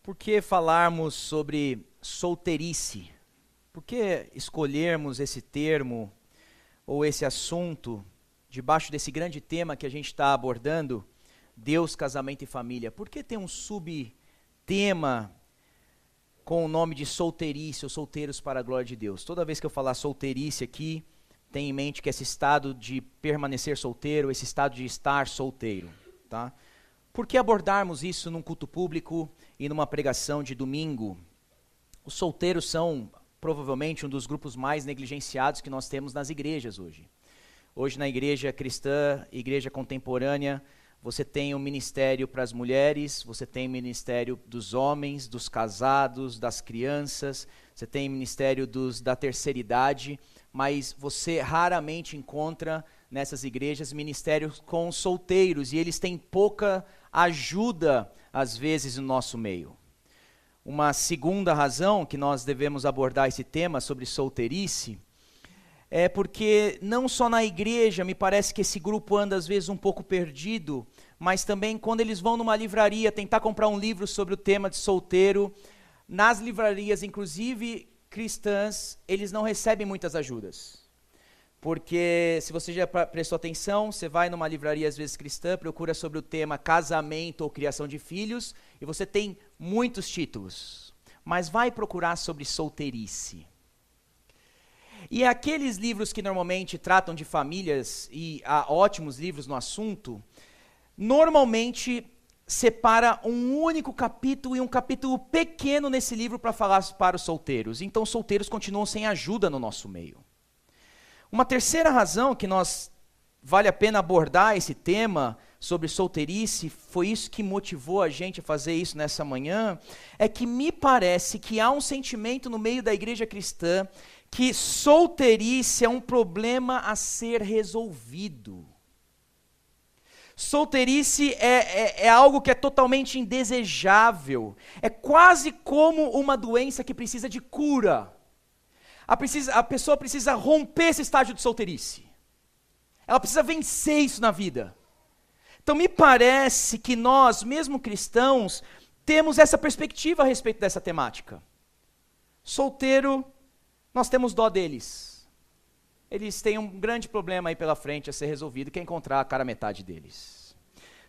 Por que falarmos sobre solteirice? Por que escolhermos esse termo ou esse assunto debaixo desse grande tema que a gente está abordando, Deus, casamento e família? Por que tem um subtema com o nome de solteirice ou solteiros para a glória de Deus? Toda vez que eu falar solteirice aqui, tenha em mente que esse estado de permanecer solteiro, esse estado de estar solteiro, tá? Por que abordarmos isso num culto público e numa pregação de domingo? Os solteiros são provavelmente um dos grupos mais negligenciados que nós temos nas igrejas hoje. Hoje na igreja cristã, igreja contemporânea, você tem um ministério para as mulheres, você tem o ministério dos homens, dos casados, das crianças, você tem o ministério da terceira idade, mas você raramente encontra nessas igrejas ministérios com solteiros, e eles têm pouca ajuda, às vezes, no nosso meio. Uma segunda razão que nós devemos abordar esse tema sobre solteirice é porque não só na igreja, me parece que esse grupo anda às vezes um pouco perdido, mas também quando eles vão numa livraria tentar comprar um livro sobre o tema de solteiro, nas livrarias, inclusive cristãs, eles não recebem muitas ajudas. Porque, se você já prestou atenção, você vai numa livraria, às vezes cristã, procura sobre o tema casamento ou criação de filhos, e você tem muitos títulos. Mas vai procurar sobre solteirice. E aqueles livros que normalmente tratam de famílias, e há ótimos livros no assunto, normalmente separa um único capítulo e um capítulo pequeno nesse livro para falar para os solteiros. Então, os solteiros continuam sem ajuda no nosso meio. Uma terceira razão que vale a pena abordar esse tema sobre solteirice, foi isso que motivou a gente a fazer isso nessa manhã, é que me parece que há um sentimento no meio da igreja cristã que solteirice é um problema a ser resolvido. Solteirice é algo que é totalmente indesejável, é quase como uma doença que precisa de cura. A pessoa precisa romper esse estágio de solteirice. Ela precisa vencer isso na vida. Então me parece que nós, mesmo cristãos, temos essa perspectiva a respeito dessa temática. Solteiro, nós temos dó deles. Eles têm um grande problema aí pela frente a ser resolvido, que é encontrar a cara metade deles.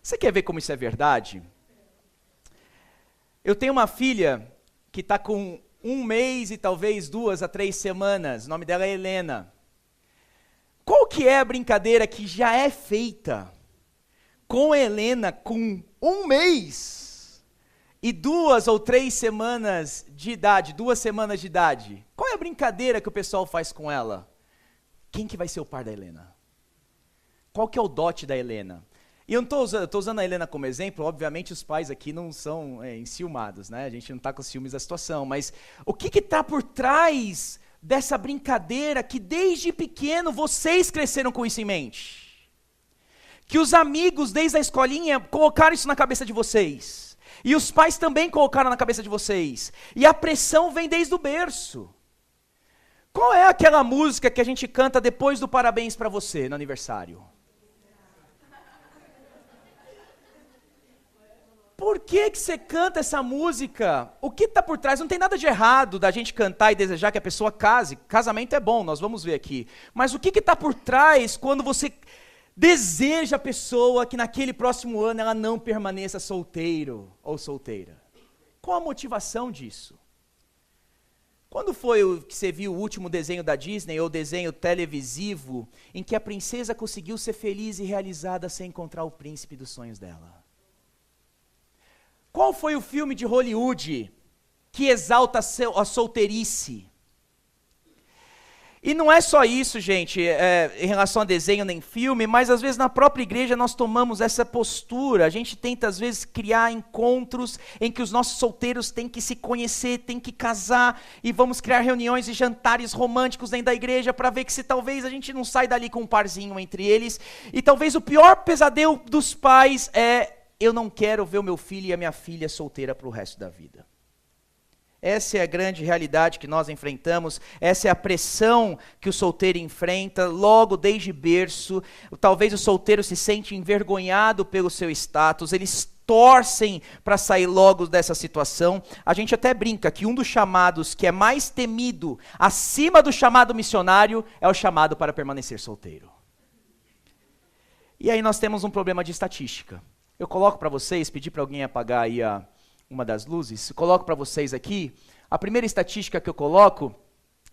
Você quer ver como isso é verdade? Eu tenho uma filha que está com 1 mês e talvez 2 a 3 semanas, o nome dela é Helena. Qual que é a brincadeira que já é feita com a Helena com 1 mês e 2 ou 3 semanas de idade, 2 semanas de idade? Qual é a brincadeira que o pessoal faz com ela? Quem que vai ser o par da Helena? Qual que é o dote da Helena? E eu não estou usando a Helena como exemplo, obviamente os pais aqui não são enciumados, né? A gente não está com ciúmes da situação, mas o que está por trás dessa brincadeira que desde pequeno vocês cresceram com isso em mente? Que os amigos desde a escolinha colocaram isso na cabeça de vocês, e os pais também colocaram na cabeça de vocês, e a pressão vem desde o berço. Qual é aquela música que a gente canta depois do parabéns para você no aniversário? Por que você canta essa música? O que está por trás? Não tem nada de errado da gente cantar e desejar que a pessoa case. Casamento é bom, nós vamos ver aqui. Mas o que está por trás quando você deseja a pessoa que naquele próximo ano ela não permaneça solteiro ou solteira? Qual a motivação disso? Quando foi que você viu o último desenho da Disney ou desenho televisivo em que a princesa conseguiu ser feliz e realizada sem encontrar o príncipe dos sonhos dela? Qual foi o filme de Hollywood que exalta a solteirice? E não é só isso, gente, em relação a desenho nem filme, mas às vezes na própria igreja nós tomamos essa postura. A gente tenta às vezes criar encontros em que os nossos solteiros têm que se conhecer, têm que casar, e vamos criar reuniões e jantares românticos dentro da igreja para ver que se talvez a gente não sai dali com um parzinho entre eles. E talvez o pior pesadelo dos pais é: eu não quero ver o meu filho e a minha filha solteira para o resto da vida. Essa é a grande realidade que nós enfrentamos, essa é a pressão que o solteiro enfrenta logo desde berço. Talvez o solteiro se sente envergonhado pelo seu status, ele torcem para sair logo dessa situação. A gente até brinca que um dos chamados que é mais temido, acima do chamado missionário, é o chamado para permanecer solteiro. E aí nós temos um problema de estatística. Eu coloco para vocês, pedi para alguém apagar aí uma das luzes, coloco para vocês aqui, a primeira estatística que eu coloco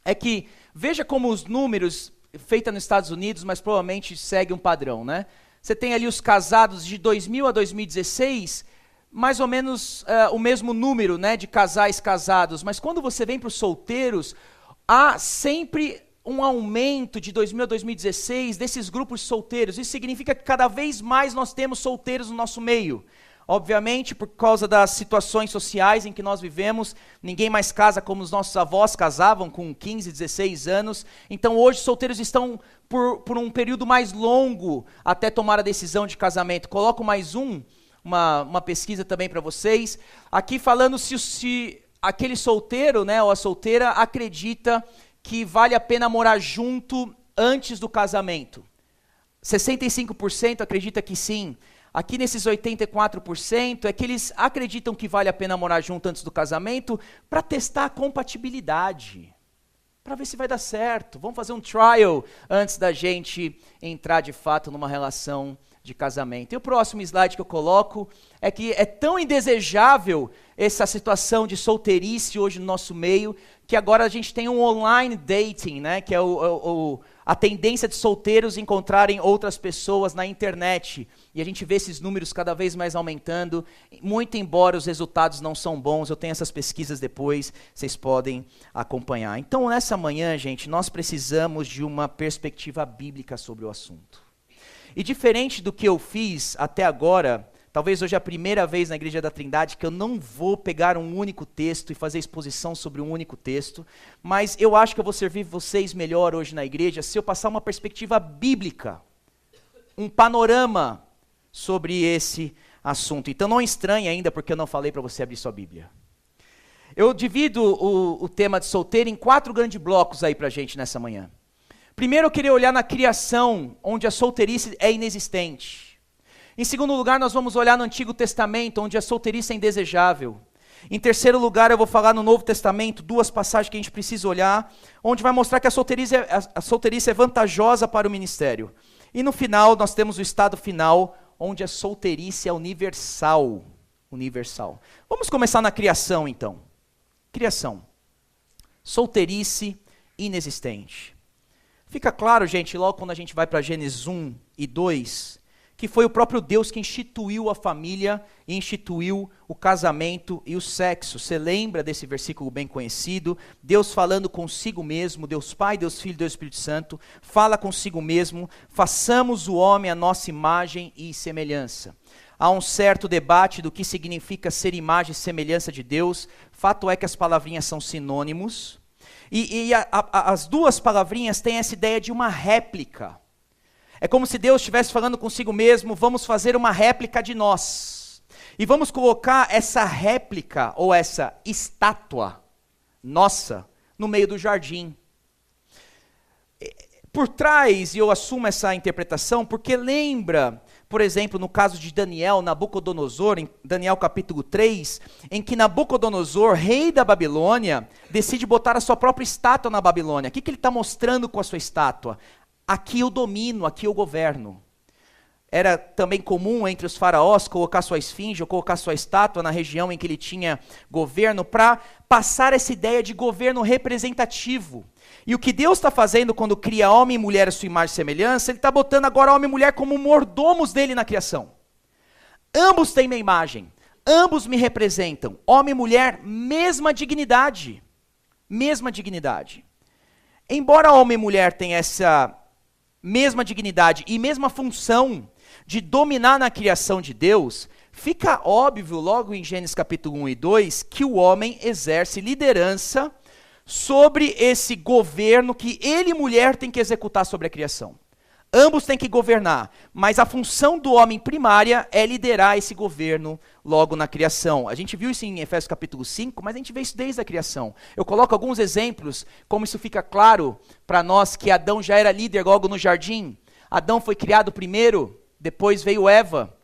é que, veja como os números, feita nos Estados Unidos, mas provavelmente segue um padrão, né? Você tem ali os casados de 2000 a 2016, mais ou menos o mesmo número, né, de casais casados, mas quando você vem para os solteiros, há sempre um aumento de 2000 a 2016 desses grupos solteiros. Isso significa que cada vez mais nós temos solteiros no nosso meio. Obviamente, por causa das situações sociais em que nós vivemos, ninguém mais casa como os nossos avós casavam com 15, 16 anos. Então hoje os solteiros estão por um período mais longo até tomar a decisão de casamento. Coloco mais uma pesquisa também para vocês. Aqui falando se aquele solteiro, né, ou a solteira acredita que vale a pena morar junto antes do casamento. 65% acredita que sim. Aqui nesses 84% é que eles acreditam que vale a pena morar junto antes do casamento para testar a compatibilidade, para ver se vai dar certo. Vamos fazer um trial antes da gente entrar de fato numa relação de casamento. E o próximo slide que eu coloco é que é tão indesejável essa situação de solteirice hoje no nosso meio, que agora a gente tem um online dating, né, que é a tendência de solteiros encontrarem outras pessoas na internet. E a gente vê esses números cada vez mais aumentando, muito embora os resultados não são bons. Eu tenho essas pesquisas depois, vocês podem acompanhar. Então, nessa manhã, gente, nós precisamos de uma perspectiva bíblica sobre o assunto. E diferente do que eu fiz até agora, talvez hoje é a primeira vez na Igreja da Trindade que eu não vou pegar um único texto e fazer exposição sobre um único texto, mas eu acho que eu vou servir vocês melhor hoje na igreja se eu passar uma perspectiva bíblica, um panorama sobre esse assunto. Então não estranhe ainda porque eu não falei para você abrir sua Bíblia. Eu divido o tema de solteiro em 4 grandes blocos aí para a gente nessa manhã. Primeiro eu queria olhar na criação, onde a solteirice é inexistente. Em segundo lugar, nós vamos olhar no Antigo Testamento, onde a solteirice é indesejável. Em terceiro lugar, eu vou falar no Novo Testamento, 2 passagens que a gente precisa olhar, onde vai mostrar que a solteirice é vantajosa para o ministério. E no final, nós temos o estado final, onde a solteirice é universal. Universal. Vamos começar na criação, então. Criação. Solteirice inexistente. Fica claro, gente, logo quando a gente vai para Gênesis 1 e 2, que foi o próprio Deus que instituiu a família e instituiu o casamento e o sexo. Você lembra desse versículo bem conhecido? Deus falando consigo mesmo, Deus Pai, Deus Filho, Deus Espírito Santo, fala consigo mesmo, façamos o homem à nossa imagem e semelhança. Há um certo debate do que significa ser imagem e semelhança de Deus. Fato é que as palavrinhas são sinônimos. E as 2 palavrinhas têm essa ideia de uma réplica. É como se Deus estivesse falando consigo mesmo, vamos fazer uma réplica de nós. E vamos colocar essa réplica, ou essa estátua nossa, no meio do jardim. Por trás, e eu assumo essa interpretação, porque lembra, por exemplo, no caso de Daniel, Nabucodonosor, em Daniel capítulo 3, em que Nabucodonosor, rei da Babilônia, decide botar a sua própria estátua na Babilônia. O que ele está mostrando com a sua estátua? Aqui eu domino, aqui eu governo. Era também comum entre os faraós colocar sua esfinge ou colocar sua estátua na região em que ele tinha governo, para passar essa ideia de governo representativo. E o que Deus está fazendo quando cria homem e mulher a sua imagem e semelhança, Ele está botando agora homem e mulher como mordomos dele na criação. Ambos têm minha imagem, ambos me representam. Homem e mulher, mesma dignidade. Mesma dignidade. Embora homem e mulher tenham essa mesma dignidade e mesma função de dominar na criação de Deus, fica óbvio logo em Gênesis capítulo 1 e 2 que o homem exerce liderança sobre esse governo que ele e mulher têm que executar sobre a criação. Ambos têm que governar, mas a função do homem primária é liderar esse governo logo na criação. A gente viu isso em Efésios capítulo 5, mas a gente vê isso desde a criação. Eu coloco alguns exemplos, como isso fica claro para nós que Adão já era líder logo no jardim. Adão foi criado primeiro, depois veio Eva.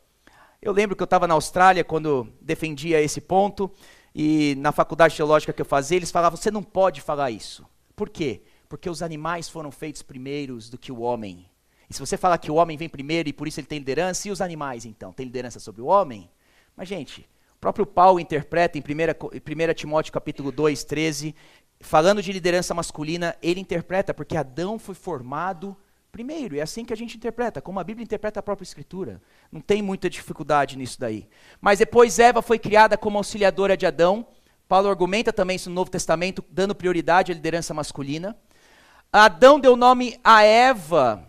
Eu lembro que eu estava na Austrália quando defendia esse ponto, e na faculdade teológica que eu fazia, eles falavam, você não pode falar isso. Por quê? Porque os animais foram feitos primeiros do que o homem. E se você falar que o homem vem primeiro e por isso ele tem liderança, e os animais então? Tem liderança sobre o homem? Mas, gente, o próprio Paulo interpreta em 1 Timóteo capítulo 2, 13, falando de liderança masculina, ele interpreta porque Adão foi formado primeiro. É assim que a gente interpreta, como a Bíblia interpreta a própria Escritura. Não tem muita dificuldade nisso daí. Mas depois Eva foi criada como auxiliadora de Adão. Paulo argumenta também isso no Novo Testamento, dando prioridade à liderança masculina. Adão deu nome a Eva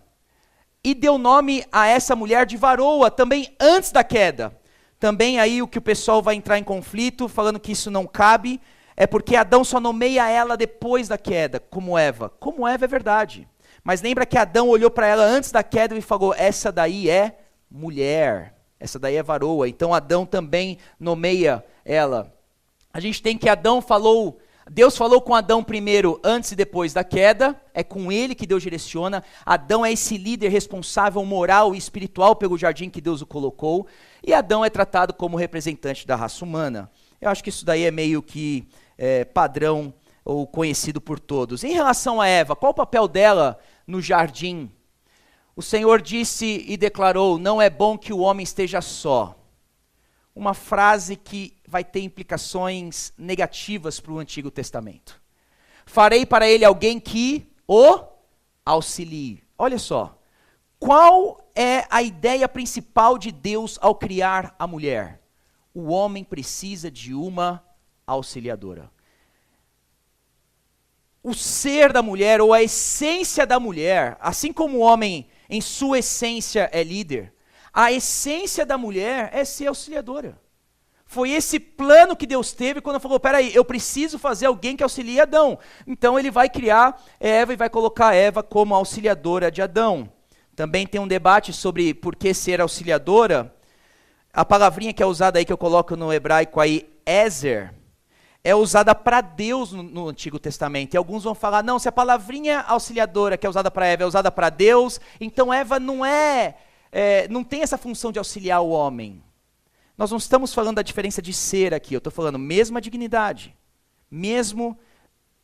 e deu nome a essa mulher de varoa, também antes da queda. Também aí o que o pessoal vai entrar em conflito, falando que isso não cabe, é porque Adão só nomeia ela depois da queda, como Eva. Como Eva é verdade. Mas lembra que Adão olhou para ela antes da queda e falou, essa daí é mulher, essa daí é varoa. Então Adão também nomeia ela. A gente tem que Deus falou com Adão primeiro, antes e depois da queda, é com ele que Deus direciona. Adão é esse líder responsável moral e espiritual pelo jardim que Deus o colocou, e Adão é tratado como representante da raça humana. Eu acho que isso daí é meio que padrão ou conhecido por todos. Em relação a Eva, qual o papel dela no jardim? O Senhor disse e declarou, não é bom que o homem esteja só. Uma frase que vai ter implicações negativas para o Antigo Testamento. Farei para ele alguém que o auxilie. Olha só, qual é a ideia principal de Deus ao criar a mulher? O homem precisa de uma auxiliadora. O ser da mulher, ou a essência da mulher, assim como o homem em sua essência é líder, a essência da mulher é ser auxiliadora. Foi esse plano que Deus teve quando falou, peraí, eu preciso fazer alguém que auxilie Adão. Então ele vai criar Eva e vai colocar Eva como auxiliadora de Adão. Também tem um debate sobre por que ser auxiliadora. A palavrinha que é usada aí, que eu coloco no hebraico aí, Ezer, é usada para Deus no Antigo Testamento. E alguns vão falar, não, se a palavrinha auxiliadora que é usada para Eva é usada para Deus, então Eva não tem essa função de auxiliar o homem. Nós não estamos falando da diferença de ser aqui, eu estou falando mesma dignidade. Mesmo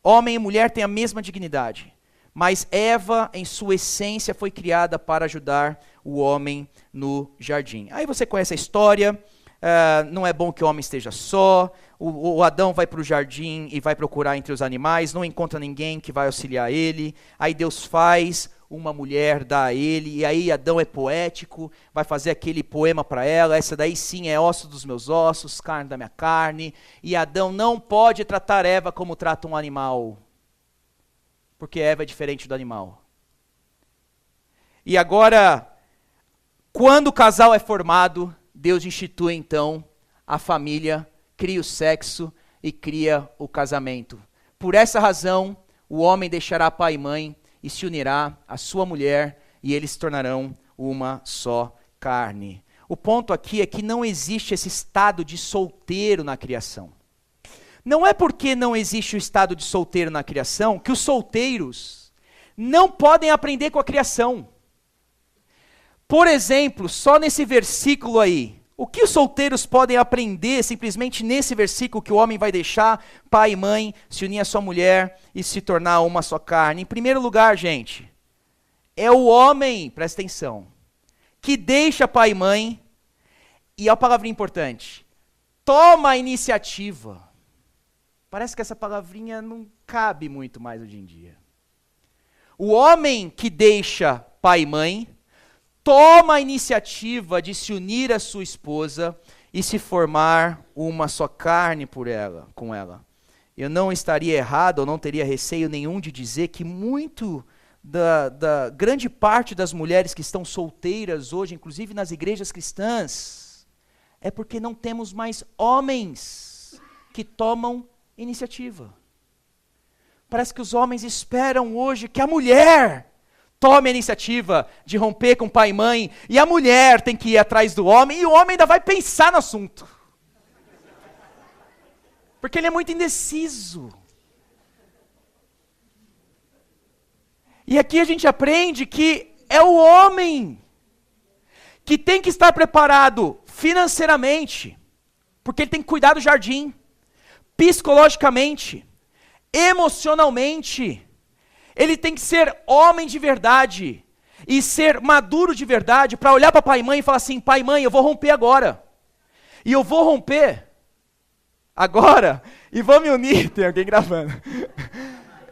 homem e mulher têm a mesma dignidade. Mas Eva, em sua essência, foi criada para ajudar o homem no jardim. Aí você conhece a história, não é bom que o homem esteja só, o Adão vai para o jardim e vai procurar entre os animais, não encontra ninguém que vai auxiliar ele, aí Deus faz uma mulher, dá a ele, e aí Adão é poético, vai fazer aquele poema para ela, essa daí sim é osso dos meus ossos, carne da minha carne, e Adão não pode tratar Eva como trata um animal, porque Eva é diferente do animal. E agora, quando o casal é formado, Deus institui então a família, cria o sexo e cria o casamento. Por essa razão, o homem deixará pai e mãe e se unirá à sua mulher e eles se tornarão uma só carne. O ponto aqui é que não existe esse estado de solteiro na criação. Não é porque não existe o estado de solteiro na criação que os solteiros não podem aprender com a criação. Por exemplo, só nesse versículo aí, o que os solteiros podem aprender simplesmente nesse versículo que o homem vai deixar pai e mãe, se unir à sua mulher e se tornar uma só carne? Em primeiro lugar, gente, é o homem, presta atenção, que deixa pai e mãe, e é uma palavrinha importante, toma a iniciativa. Parece que essa palavrinha não cabe muito mais hoje em dia. O homem que deixa pai e mãe, toma a iniciativa de se unir à sua esposa e se formar uma só carne com ela. Eu não estaria errado, ou não teria receio nenhum de dizer que muito da grande parte das mulheres que estão solteiras hoje, inclusive nas igrejas cristãs, é porque não temos mais homens que tomam iniciativa. Parece que os homens esperam hoje que a mulher tome a iniciativa de romper com pai e mãe, e a mulher tem que ir atrás do homem, e o homem ainda vai pensar no assunto. Porque ele é muito indeciso. E aqui a gente aprende que é o homem que tem que estar preparado financeiramente, porque ele tem que cuidar do jardim, psicologicamente, emocionalmente. Ele tem que ser homem de verdade e ser maduro de verdade para olhar para pai e mãe e falar assim: pai e mãe, eu vou romper agora. E eu vou romper agora e vou me unir, tem alguém gravando.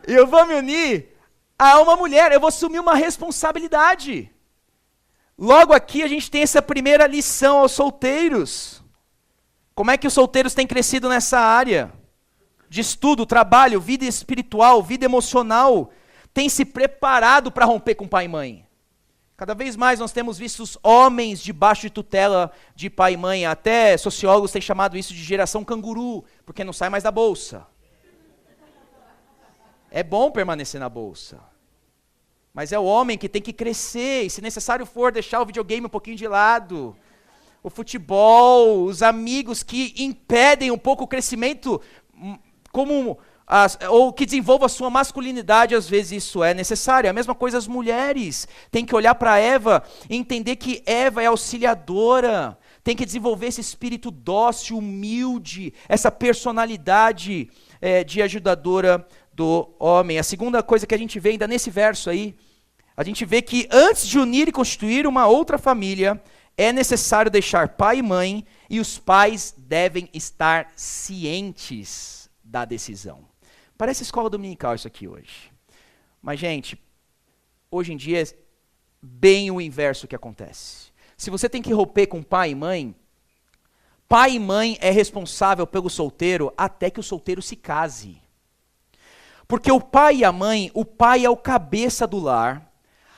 E eu vou me unir a uma mulher, eu vou assumir uma responsabilidade. Logo aqui a gente tem essa primeira lição aos solteiros. Como é que os solteiros têm crescido nessa área? De estudo, trabalho, vida espiritual, vida emocional. Tem se preparado para romper com pai e mãe. Cada vez mais nós temos visto os homens debaixo de tutela de pai e mãe. Até sociólogos têm chamado isso de geração canguru, porque não sai mais da bolsa. É bom permanecer na bolsa. Mas é o homem que tem que crescer, e se necessário for, deixar o videogame um pouquinho de lado. O futebol, os amigos que impedem um pouco o crescimento, ou que desenvolva a sua masculinidade, às vezes isso é necessário. A mesma coisa as mulheres. Tem que olhar para Eva e entender que Eva é auxiliadora. Tem que desenvolver esse espírito dócil, humilde, essa personalidade de ajudadora do homem. A segunda coisa que a gente vê ainda nesse verso aí, a gente vê que antes de unir e constituir uma outra família, é necessário deixar pai e mãe, e os pais devem estar cientes da decisão. Parece escola dominical isso aqui hoje. Mas, gente, hoje em dia é bem o inverso que acontece. Se você tem que romper com pai e mãe é responsável pelo solteiro até que o solteiro se case. Porque o pai e a mãe, o pai é o cabeça do lar,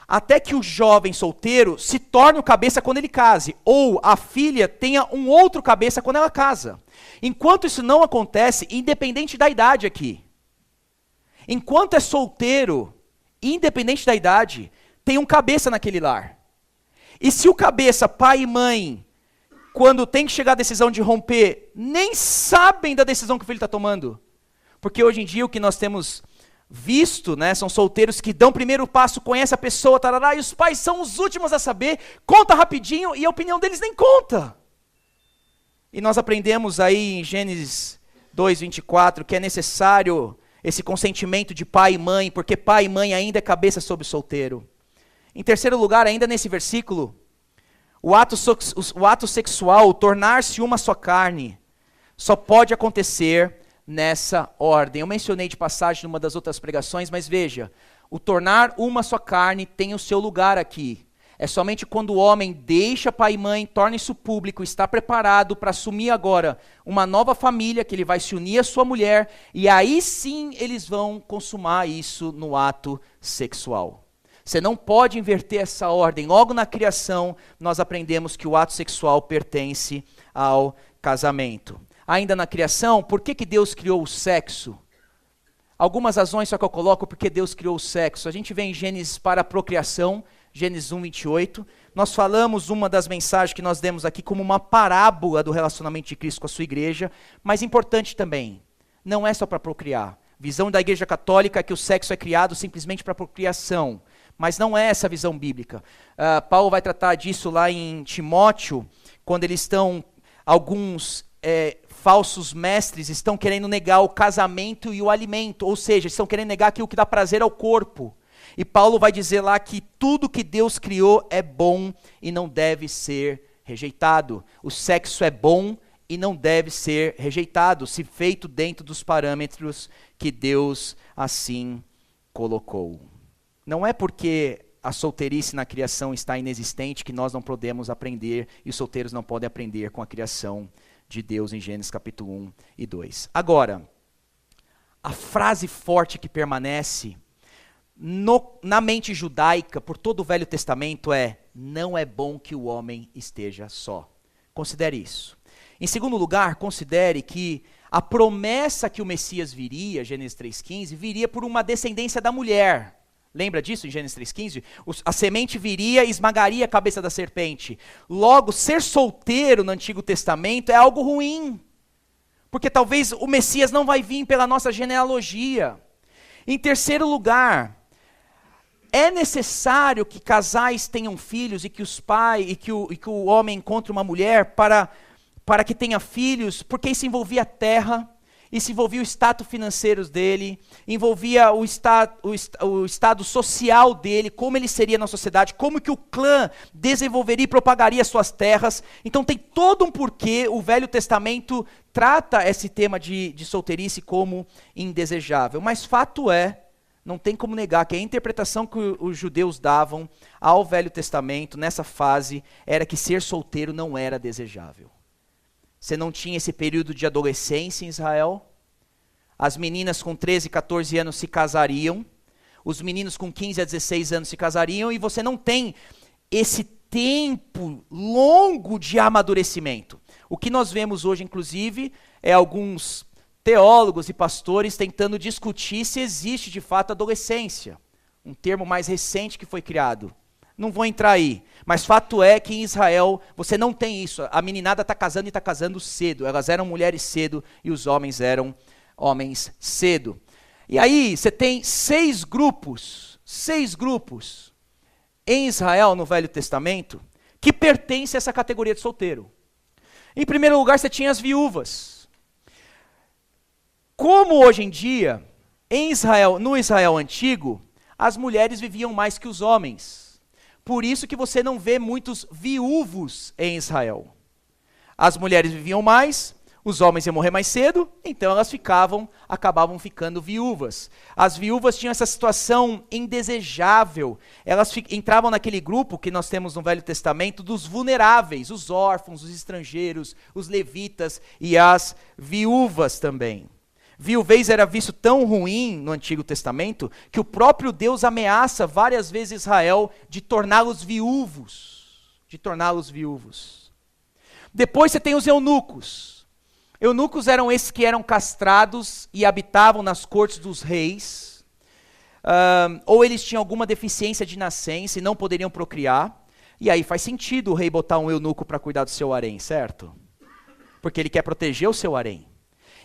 até que o jovem solteiro se torne o cabeça quando ele case, ou a filha tenha um outro cabeça quando ela casa. Enquanto isso não acontece, independente da idade aqui, enquanto é solteiro, independente da idade, tem um cabeça naquele lar. E se o cabeça, pai e mãe, quando tem que chegar à decisão de romper, nem sabem da decisão que o filho está tomando, porque hoje em dia o que nós temos visto, né, são solteiros que dão o primeiro passo, conhecem a pessoa, tarará, e os pais são os últimos a saber, conta rapidinho e a opinião deles nem conta. E nós aprendemos aí em Gênesis 2:24 que é necessário esse consentimento de pai e mãe, porque pai e mãe ainda é cabeça sobre o solteiro. Em terceiro lugar, ainda nesse versículo, o ato sexual, tornar-se uma só carne, só pode acontecer nessa ordem. Eu mencionei de passagem numa das outras pregações, mas veja, o tornar uma só carne tem o seu lugar aqui. É somente quando o homem deixa pai e mãe, torna isso público, está preparado para assumir agora uma nova família, que ele vai se unir à sua mulher, e aí sim eles vão consumar isso no ato sexual. Você não pode inverter essa ordem. Logo na criação, nós aprendemos que o ato sexual pertence ao casamento. Ainda na criação, por que Deus criou o sexo? Algumas razões só que eu coloco porque Deus criou o sexo. A gente vê em Gênesis para a procriação, Gênesis 1:28. Nós falamos uma das mensagens que nós demos aqui como uma parábola do relacionamento de Cristo com a sua igreja, mas importante também, não é só para procriar. Visão da igreja católica é que o sexo é criado simplesmente para procriação, mas não é essa a visão bíblica. Paulo vai tratar disso lá em Timóteo, quando alguns falsos mestres estão querendo negar o casamento e o alimento, ou seja, estão querendo negar aquilo que dá prazer ao corpo. E Paulo vai dizer lá que tudo que Deus criou é bom e não deve ser rejeitado. O sexo é bom e não deve ser rejeitado, se feito dentro dos parâmetros que Deus assim colocou. Não é porque a solteirice na criação está inexistente que nós não podemos aprender e os solteiros não podem aprender com a criação de Deus em Gênesis capítulo 1 e 2. Agora, a frase forte que permanece na mente judaica por todo o Velho Testamento é: não é bom que o homem esteja só. Considere isso. Em segundo lugar, considere que a promessa que o Messias viria, Gênesis 3,15, viria por uma descendência da mulher. Lembra disso em Gênesis 3,15? A semente viria e esmagaria a cabeça da serpente. Logo, ser solteiro no Antigo Testamento é algo ruim. Porque talvez o Messias não vai vir pela nossa genealogia. Em terceiro lugar, é necessário que casais tenham filhos e que os pais e que o homem encontre uma mulher para que tenha filhos, porque isso envolvia a terra, isso envolvia o status financeiro dele, envolvia o estado social dele, como ele seria na sociedade, como que o clã desenvolveria e propagaria suas terras. Então tem todo um porquê. O Velho Testamento trata esse tema de solteirice como indesejável. Mas fato é, não tem como negar que a interpretação que os judeus davam ao Velho Testamento, nessa fase, era que ser solteiro não era desejável. Você não tinha esse período de adolescência em Israel. As meninas com 13, 14 anos se casariam. Os meninos com 15 a 16 anos se casariam. E você não tem esse tempo longo de amadurecimento. O que nós vemos hoje, inclusive, é alguns teólogos e pastores tentando discutir se existe de fato adolescência. Um termo mais recente que foi criado. Não vou entrar aí, mas fato é que em Israel você não tem isso. A meninada está casando e está casando cedo. Elas eram mulheres cedo e os homens eram homens cedo. E aí você tem 6 grupos em Israel no Velho Testamento que pertencem a essa categoria de solteiro. Em primeiro lugar você tinha as viúvas. Como hoje em dia, em Israel, no Israel antigo, as mulheres viviam mais que os homens. Por isso que você não vê muitos viúvos em Israel. As mulheres viviam mais, os homens iam morrer mais cedo, então elas acabavam ficando viúvas. As viúvas tinham essa situação indesejável. Elas entravam naquele grupo que nós temos no Velho Testamento dos vulneráveis, os órfãos, os estrangeiros, os levitas e as viúvas também. Viuvez era visto tão ruim no Antigo Testamento que o próprio Deus ameaça várias vezes Israel de torná-los viúvos. Depois você tem os eunucos. Eunucos eram esses que eram castrados e habitavam nas cortes dos reis. Ou eles tinham alguma deficiência de nascença e não poderiam procriar. E aí faz sentido o rei botar um eunuco para cuidar do seu harém, certo? Porque ele quer proteger o seu harém.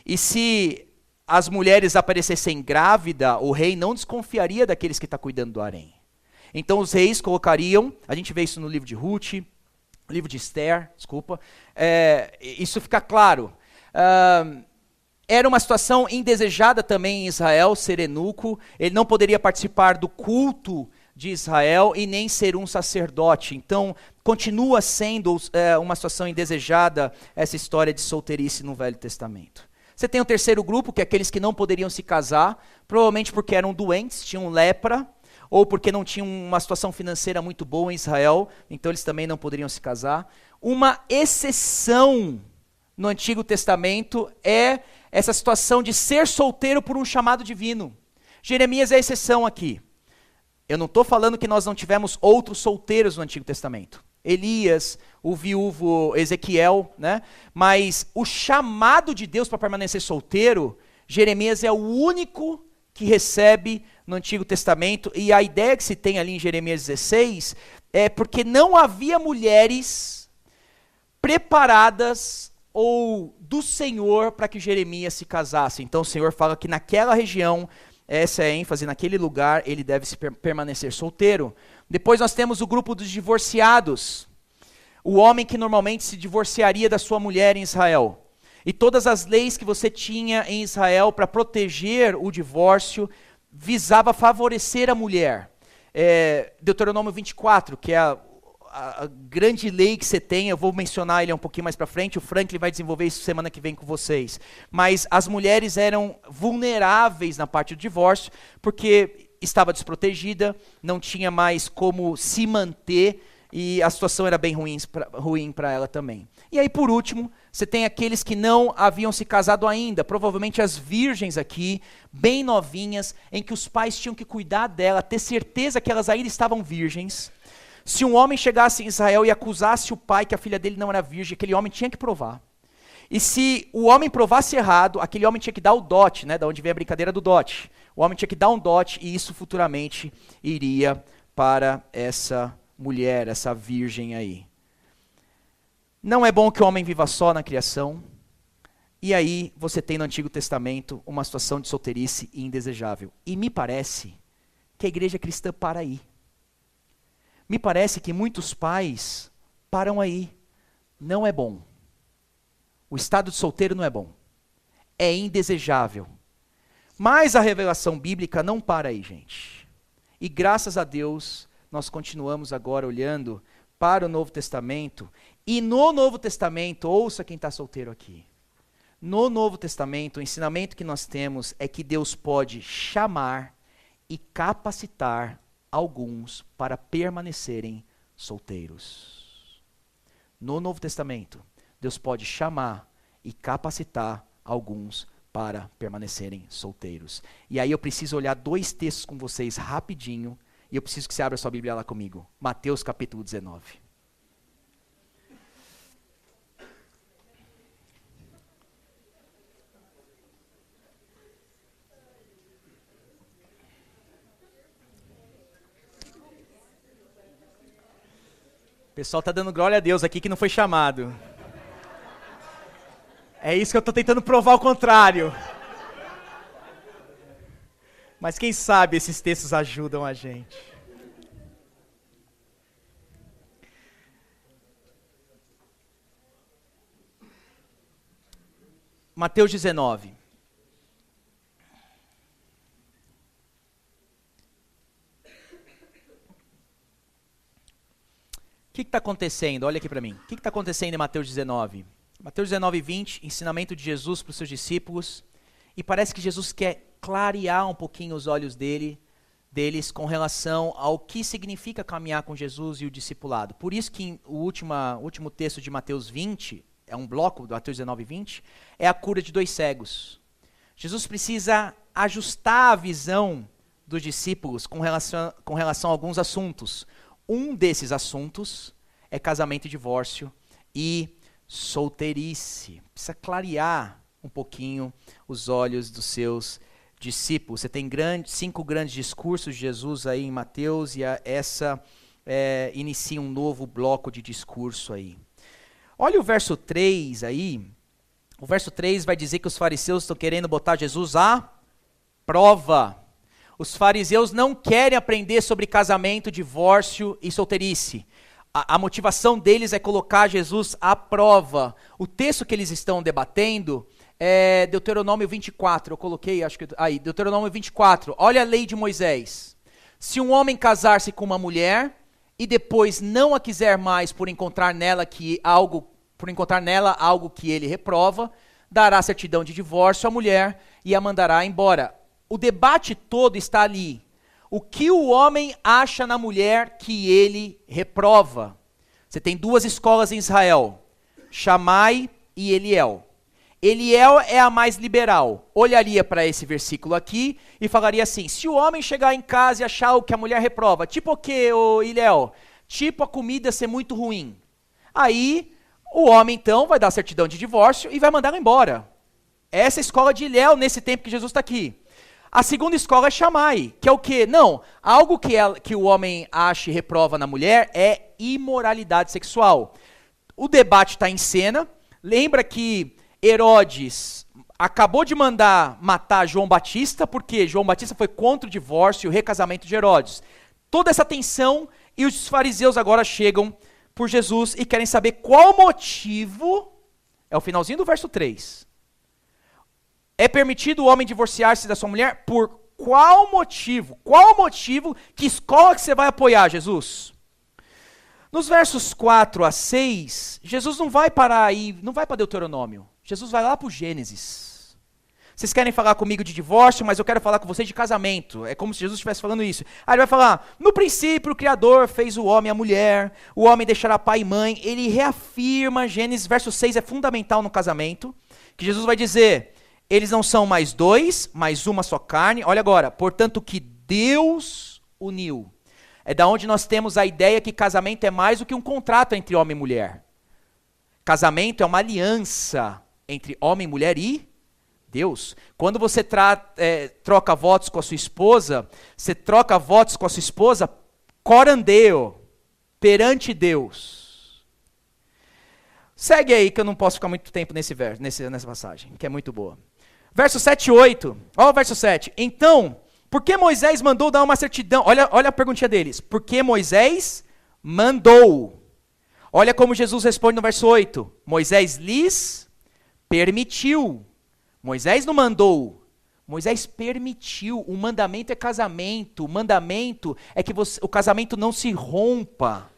E se as mulheres aparecessem grávida, o rei não desconfiaria daqueles que estão cuidando do harém. Então os reis colocariam, a gente vê isso no livro de Ruth, livro de Esther, isso fica claro. Era uma situação indesejada também em Israel, ser eunuco. Ele não poderia participar do culto de Israel e nem ser um sacerdote. Então continua sendo uma situação indesejada essa história de solteirice no Velho Testamento. Você tem o terceiro grupo, que é aqueles que não poderiam se casar, provavelmente porque eram doentes, tinham lepra, ou porque não tinham uma situação financeira muito boa em Israel, então eles também não poderiam se casar. Uma exceção no Antigo Testamento é essa situação de ser solteiro por um chamado divino. Jeremias é a exceção aqui. Eu não estou falando que nós não tivemos outros solteiros no Antigo Testamento. Elias, o viúvo Ezequiel, né? Mas o chamado de Deus para permanecer solteiro, Jeremias é o único que recebe no Antigo Testamento, e a ideia que se tem ali em Jeremias 16 é porque não havia mulheres preparadas ou do Senhor para que Jeremias se casasse. Então o Senhor fala que naquela região, essa é a ênfase, naquele lugar ele deve permanecer solteiro. Depois nós temos o grupo dos divorciados, o homem que normalmente se divorciaria da sua mulher em Israel. E todas as leis que você tinha em Israel para proteger o divórcio visava favorecer a mulher. Deuteronômio 24, que é a grande lei que você tem, eu vou mencionar ele um pouquinho mais para frente, o Franklin vai desenvolver isso semana que vem com vocês. Mas as mulheres eram vulneráveis na parte do divórcio, porque estava desprotegida, não tinha mais como se manter, e a situação era bem ruim para ela também. E aí, por último, você tem aqueles que não haviam se casado ainda, provavelmente as virgens aqui, bem novinhas, em que os pais tinham que cuidar dela, ter certeza que elas ainda estavam virgens. Se um homem chegasse em Israel e acusasse o pai que a filha dele não era virgem, aquele homem tinha que provar. E se o homem provasse errado, aquele homem tinha que dar o dote, né, da onde vem a brincadeira do dote. O homem tinha que dar um dote e isso futuramente iria para essa mulher, essa virgem aí. Não é bom que o homem viva só na criação. E aí você tem no Antigo Testamento uma situação de solteirice indesejável. E me parece que a igreja cristã para aí. Me parece que muitos pais param aí. Não é bom. O estado de solteiro não é bom. É indesejável. Mas a revelação bíblica não para aí, gente. E graças a Deus, nós continuamos agora olhando para o Novo Testamento. E no Novo Testamento, ouça quem está solteiro aqui. No Novo Testamento, o ensinamento que nós temos é que Deus pode chamar e capacitar alguns para permanecerem solteiros. No Novo Testamento, Deus pode chamar e capacitar alguns para permanecerem solteiros. E aí eu preciso olhar 2 textos com vocês rapidinho, e eu preciso que você abra sua Bíblia lá comigo. Mateus capítulo 19. O pessoal está dando glória a Deus aqui que não foi chamado. É isso que eu estou tentando provar o contrário. Mas quem sabe esses textos ajudam a gente. Mateus 19. O que está acontecendo? Olha aqui para mim. O que está acontecendo em Mateus 19? Mateus 19, 20, ensinamento de Jesus para os seus discípulos. E parece que Jesus quer clarear um pouquinho os olhos deles com relação ao que significa caminhar com Jesus e o discipulado. Por isso que o último texto de Mateus 20, é um bloco do Mateus 19, 20, é a cura de 2 cegos. Jesus precisa ajustar a visão dos discípulos com relação a alguns assuntos. Um desses assuntos é casamento e divórcio e solteirice. Precisa clarear um pouquinho os olhos dos seus discípulos. Você tem 5 grandes discursos de Jesus aí em Mateus e essa inicia um novo bloco de discurso aí. Olha o verso 3 aí. O verso 3 vai dizer que os fariseus estão querendo botar Jesus à prova. Os fariseus não querem aprender sobre casamento, divórcio e solteirice. A motivação deles é colocar Jesus à prova. O texto que eles estão debatendo é Deuteronômio 24. Eu coloquei, acho que aí, Deuteronômio 24. Olha a lei de Moisés. Se um homem casar-se com uma mulher e depois não a quiser mais por encontrar nela algo que ele reprova, dará certidão de divórcio à mulher e a mandará embora. O debate todo está ali. O que o homem acha na mulher que ele reprova? Você tem 2 escolas em Israel, Shammai e Eliel. Eliel é a mais liberal. Olharia para esse versículo aqui e falaria assim: se o homem chegar em casa e achar o que a mulher reprova, tipo o que, Eliel? Tipo a comida ser muito ruim. Aí o homem então vai dar certidão de divórcio e vai mandar ela embora. Essa é a escola de Eliel nesse tempo que Jesus está aqui. A segunda escola é Shammai, que é o quê? Não, algo que o homem acha e reprova na mulher é imoralidade sexual. O debate está em cena. Lembra que Herodes acabou de mandar matar João Batista, porque João Batista foi contra o divórcio e o recasamento de Herodes. Toda essa tensão, e os fariseus agora chegam por Jesus e querem saber qual motivo, é o finalzinho do verso 3. É permitido o homem divorciar-se da sua mulher? Por qual motivo? Qual motivo? Que escola que você vai apoiar, Jesus? Nos versos 4 a 6, Jesus não vai parar aí, não vai para Deuteronômio. Jesus vai lá para o Gênesis. Vocês querem falar comigo de divórcio, mas eu quero falar com vocês de casamento. É como se Jesus estivesse falando isso. Aí ele vai falar: no princípio o Criador fez o homem e a mulher, o homem deixará pai e mãe. Ele reafirma, Gênesis, verso 6 é fundamental no casamento, que Jesus vai dizer: eles não são mais 2, mas uma só carne. Olha agora, portanto que Deus uniu. É da onde nós temos a ideia que casamento é mais do que um contrato entre homem e mulher. Casamento é uma aliança entre homem, mulher e Deus. Quando você troca votos com a sua esposa, você troca votos com a sua esposa corandeo, perante Deus. Segue aí que eu não posso ficar muito tempo nessa passagem, que é muito boa. Verso 7 e 8, olha o verso 7. Então, Por que Moisés mandou dar uma certidão? Olha a perguntinha deles. Por que Moisés mandou? Olha como Jesus responde no verso 8. Moisés lhes permitiu. Moisés não mandou. Moisés permitiu. O mandamento é casamento. O mandamento é que o casamento não se rompa.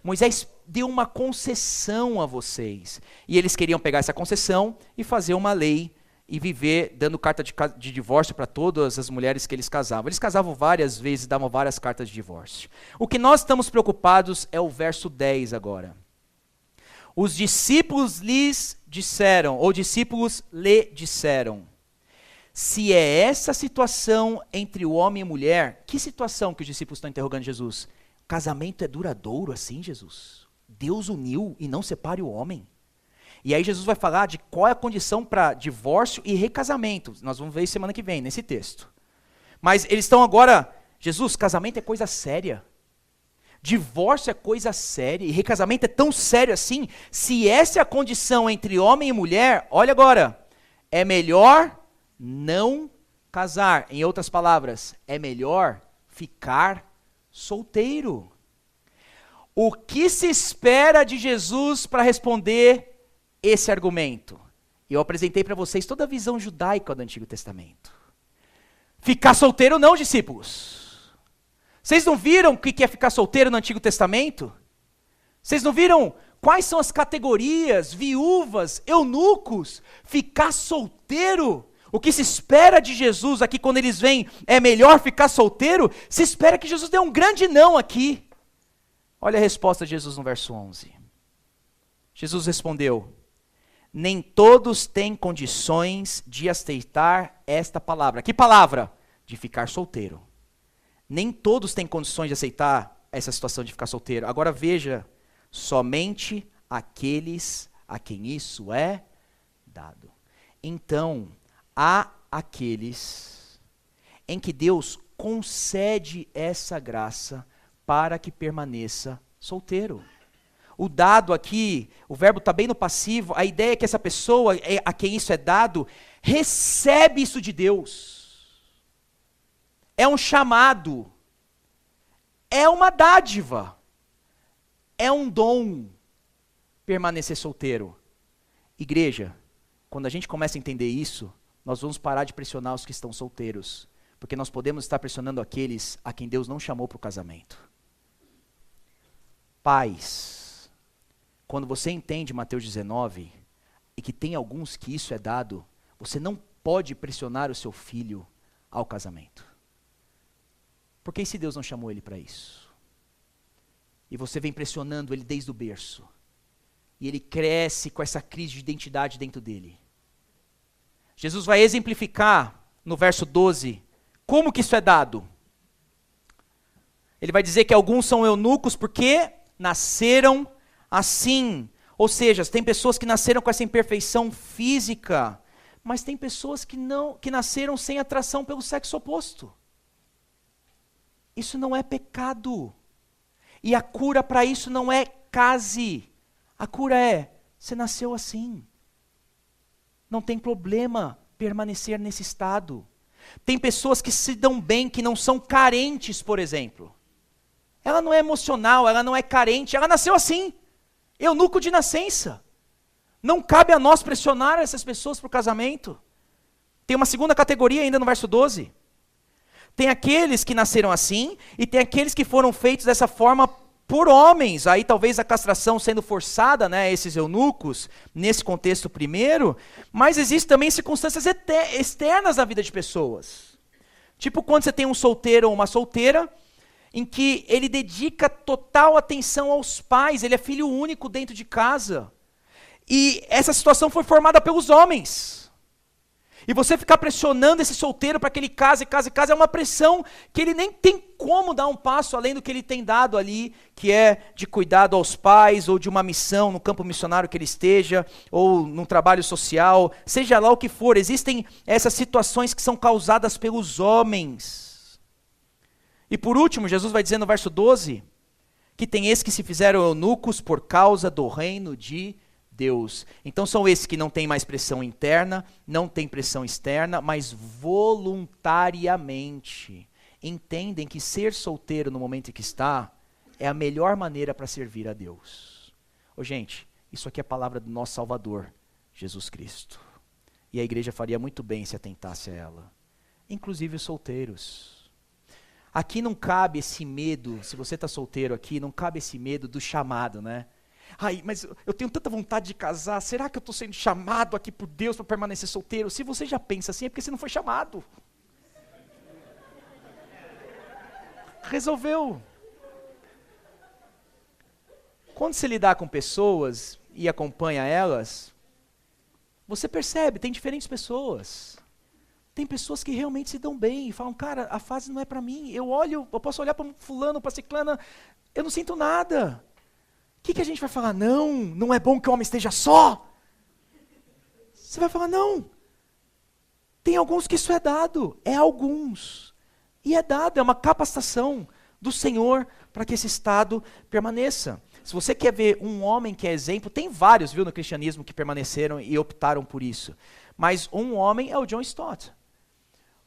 Moisés deu uma concessão a vocês. E eles queriam pegar essa concessão e fazer uma lei e viver dando carta de divórcio para todas as mulheres que eles casavam. Eles casavam várias vezes, davam várias cartas de divórcio. O que nós estamos preocupados é o verso 10 agora. Os discípulos lhes disseram, ou discípulos lhe disseram, se é essa situação entre o homem e mulher, que situação que os discípulos estão interrogando Jesus? Casamento é duradouro assim, Jesus? Deus uniu e não separe o homem? E aí Jesus vai falar de qual é a condição para divórcio e recasamento. Nós vamos ver isso semana que vem, nesse texto. Mas eles estão agora, Jesus, casamento é coisa séria. Divórcio é coisa séria. E recasamento é tão sério assim. Se essa é a condição entre homem e mulher, olha agora. É melhor não casar. Em outras palavras, é melhor ficar solteiro. O que se espera de Jesus para responder esse argumento? Eu apresentei para vocês toda a visão judaica do Antigo Testamento. Ficar solteiro não, discípulos. Vocês não viram o que é ficar solteiro no Antigo Testamento? Vocês não viram quais são as categorias, viúvas, eunucos? Ficar solteiro? O que se espera de Jesus aqui quando eles vêm, é melhor ficar solteiro? Se espera que Jesus dê um grande não aqui. Olha a resposta de Jesus no verso 11. Jesus respondeu, nem todos têm condições de aceitar esta palavra. Que palavra? De ficar solteiro. Nem todos têm condições de aceitar essa situação de ficar solteiro. Agora veja, somente aqueles a quem isso é dado. Então, há aqueles em que Deus concede essa graça para que permaneça solteiro. O dado aqui, o verbo está bem no passivo, a ideia é que essa pessoa a quem isso é dado, recebe isso de Deus. É um chamado, é uma dádiva, é um dom permanecer solteiro. Igreja, quando a gente começa a entender isso, nós vamos parar de pressionar os que estão solteiros, porque nós podemos estar pressionando aqueles a quem Deus não chamou para o casamento. Pais, quando você entende Mateus 19, e que tem alguns que isso é dado, você não pode pressionar o seu filho ao casamento. Porque e se Deus não chamou ele para isso? E você vem pressionando ele desde o berço. E ele cresce com essa crise de identidade dentro dele. Jesus vai exemplificar no verso 12, como que isso é dado. Ele vai dizer que alguns são eunucos porque nasceram assim. Ou seja, tem pessoas que nasceram com essa imperfeição física, mas tem pessoas que nasceram sem atração pelo sexo oposto. Isso não é pecado. E a cura para isso não é case. A cura é, você nasceu assim. Não tem problema permanecer nesse estado. Tem pessoas que se dão bem, que não são carentes, por exemplo. Ela não é emocional, ela não é carente, ela nasceu assim. Eunuco de nascença. Não cabe a nós pressionar essas pessoas para o casamento. Tem uma segunda categoria ainda no verso 12. Tem aqueles que nasceram assim, e tem aqueles que foram feitos dessa forma por homens. Aí talvez a castração sendo forçada, né, esses eunucos, nesse contexto primeiro, mas existem também circunstâncias externas na vida de pessoas. Tipo quando você tem um solteiro ou uma solteira, em que ele dedica total atenção aos pais, ele é filho único dentro de casa. E essa situação foi formada pelos homens. E você ficar pressionando esse solteiro para que ele case, é uma pressão que ele nem tem como dar um passo além do que ele tem dado ali, que é de cuidado aos pais, ou de uma missão no campo missionário que ele esteja, ou num trabalho social, seja lá o que for. Existem essas situações que são causadas pelos homens. E por último, Jesus vai dizer no verso 12, que tem esses que se fizeram eunucos por causa do reino de Deus. Então são esses que não têm mais pressão interna, não têm pressão externa, mas voluntariamente entendem que ser solteiro no momento em que está é a melhor maneira para servir a Deus. Ô, gente, isso aqui é a palavra do nosso Salvador, Jesus Cristo. E a igreja faria muito bem se atentasse a ela. Inclusive os solteiros. Aqui não cabe esse medo, se você está solteiro aqui, não cabe esse medo do chamado, né? Ai, mas eu tenho tanta vontade de casar, será que eu estou sendo chamado aqui por Deus para permanecer solteiro? Se você já pensa assim, é porque você não foi chamado. Resolveu. Quando você lidar com pessoas e acompanha elas, você percebe, tem diferentes pessoas. Tem pessoas que realmente se dão bem e falam, cara, a fase não é para mim. Eu posso olhar para fulano, para ciclana, eu não sinto nada. O que a gente vai falar? Não é bom que o homem esteja só. Você vai falar, não. Tem alguns que isso é dado, é alguns. E é dado, é uma capacitação do Senhor para que esse estado permaneça. Se você quer ver um homem que é exemplo, tem vários, viu, no cristianismo que permaneceram e optaram por isso. Mas um homem é o John Stott.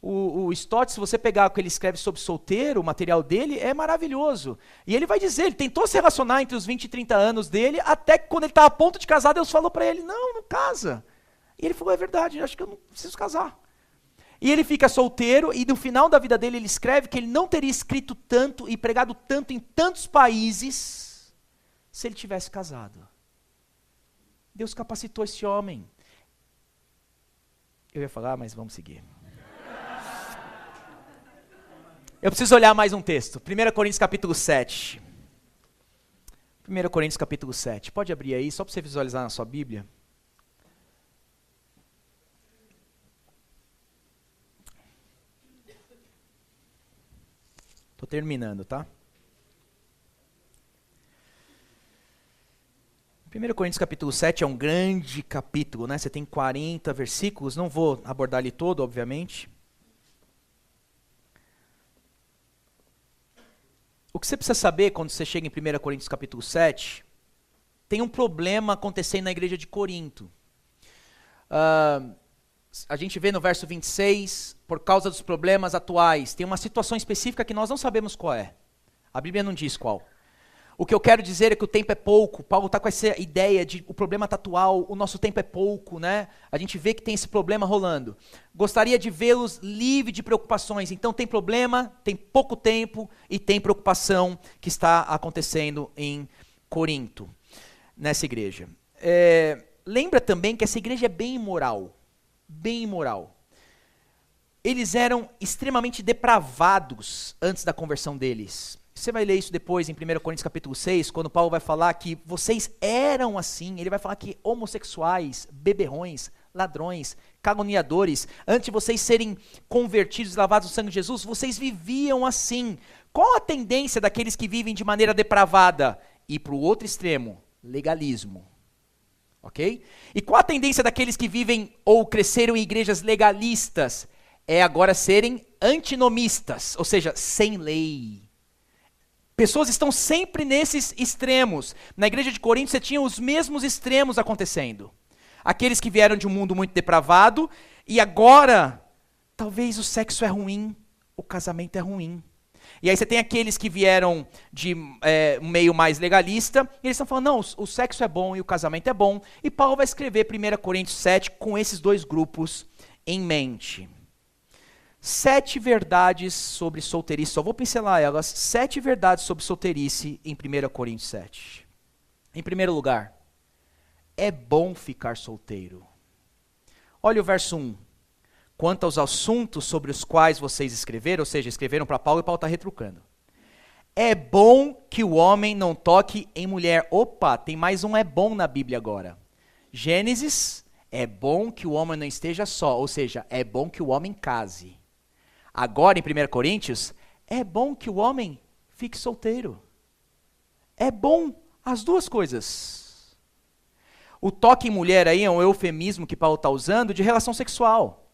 O Stott, se você pegar o que ele escreve sobre solteiro, o material dele é maravilhoso. E ele vai dizer, ele tentou se relacionar entre os 20 e 30 anos dele, até que quando ele estava a ponto de casar, Deus falou para ele, não casa. E ele falou, é verdade, acho que eu não preciso casar. E ele fica solteiro, e no final da vida dele ele escreve que ele não teria escrito tanto e pregado tanto em tantos países se ele tivesse casado. Deus capacitou esse homem. Eu ia falar, mas vamos seguir. Eu preciso olhar mais um texto. 1 Coríntios capítulo 7. 1 Coríntios capítulo 7. Pode abrir aí, só para você visualizar na sua Bíblia. Estou terminando, tá? 1 Coríntios capítulo 7 é um grande capítulo, né? Você tem 40 versículos, não vou abordar ele todo, obviamente. O que você precisa saber quando você chega em 1 Coríntios capítulo 7, tem um problema acontecendo na igreja de Corinto. A gente vê no verso 26, por causa dos problemas atuais, tem uma situação específica que nós não sabemos qual é. A Bíblia não diz qual. O que eu quero dizer é que o tempo é pouco. Paulo está com essa ideia de o problema está atual, o nosso tempo é pouco, né? A gente vê que tem esse problema rolando. Gostaria de vê-los livre de preocupações. Então tem problema, tem pouco tempo e tem preocupação que está acontecendo em Corinto, nessa igreja. Lembra também que essa igreja é bem imoral. Bem imoral. Eles eram extremamente depravados antes da conversão deles. Você vai ler isso depois em 1 Coríntios capítulo 6, quando Paulo vai falar que vocês eram assim. Ele vai falar que homossexuais, beberrões, ladrões, caluniadores, antes de vocês serem convertidos e lavados no sangue de Jesus, vocês viviam assim. Qual a tendência daqueles que vivem de maneira depravada? Ir para o outro extremo, legalismo. Ok? E qual a tendência daqueles que vivem ou cresceram em igrejas legalistas? É agora serem antinomistas, ou seja, sem lei. Pessoas estão sempre nesses extremos. Na igreja de Corinto você tinha os mesmos extremos acontecendo. Aqueles que vieram de um mundo muito depravado e agora, talvez o sexo é ruim, o casamento é ruim. E aí você tem aqueles que vieram de um meio mais legalista e eles estão falando, não, o sexo é bom e o casamento é bom. E Paulo vai escrever 1 Coríntios 7 com esses dois grupos em mente. 7 verdades sobre solteirice, só vou pincelar elas, 7 verdades sobre solteirice em 1 Coríntios 7. Em primeiro lugar, é bom ficar solteiro. Olha o verso 1. Quanto aos assuntos sobre os quais vocês escreveram, ou seja, escreveram para Paulo e Paulo está retrucando. É bom que o homem não toque em mulher. Opa, tem mais um é bom na Bíblia agora. Gênesis, é bom que o homem não esteja só, ou seja, é bom que o homem case. Agora, em 1 Coríntios, é bom que o homem fique solteiro. É bom as duas coisas. O toque em mulher aí é um eufemismo que Paulo está usando de relação sexual.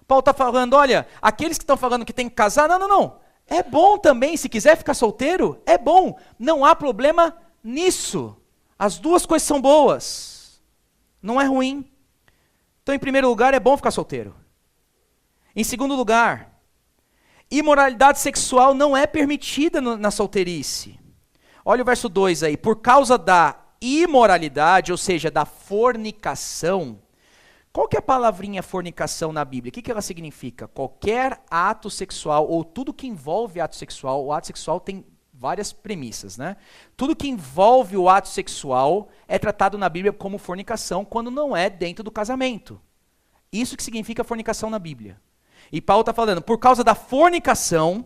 Paulo está falando, olha, aqueles que estão falando que tem que casar, não. É bom também, se quiser ficar solteiro, é bom. Não há problema nisso. As duas coisas são boas. Não é ruim. Então, em primeiro lugar, é bom ficar solteiro. Em segundo lugar, imoralidade sexual não é permitida na solteirice. Olha o verso 2 aí. Por causa da imoralidade, ou seja, da fornicação. Qual que é a palavrinha fornicação na Bíblia? O que ela significa? Qualquer ato sexual, ou tudo que envolve ato sexual. O ato sexual tem várias premissas, né? Tudo que envolve o ato sexual é tratado na Bíblia como fornicação, quando não é dentro do casamento. Isso que significa fornicação na Bíblia. E Paulo está falando, por causa da fornicação,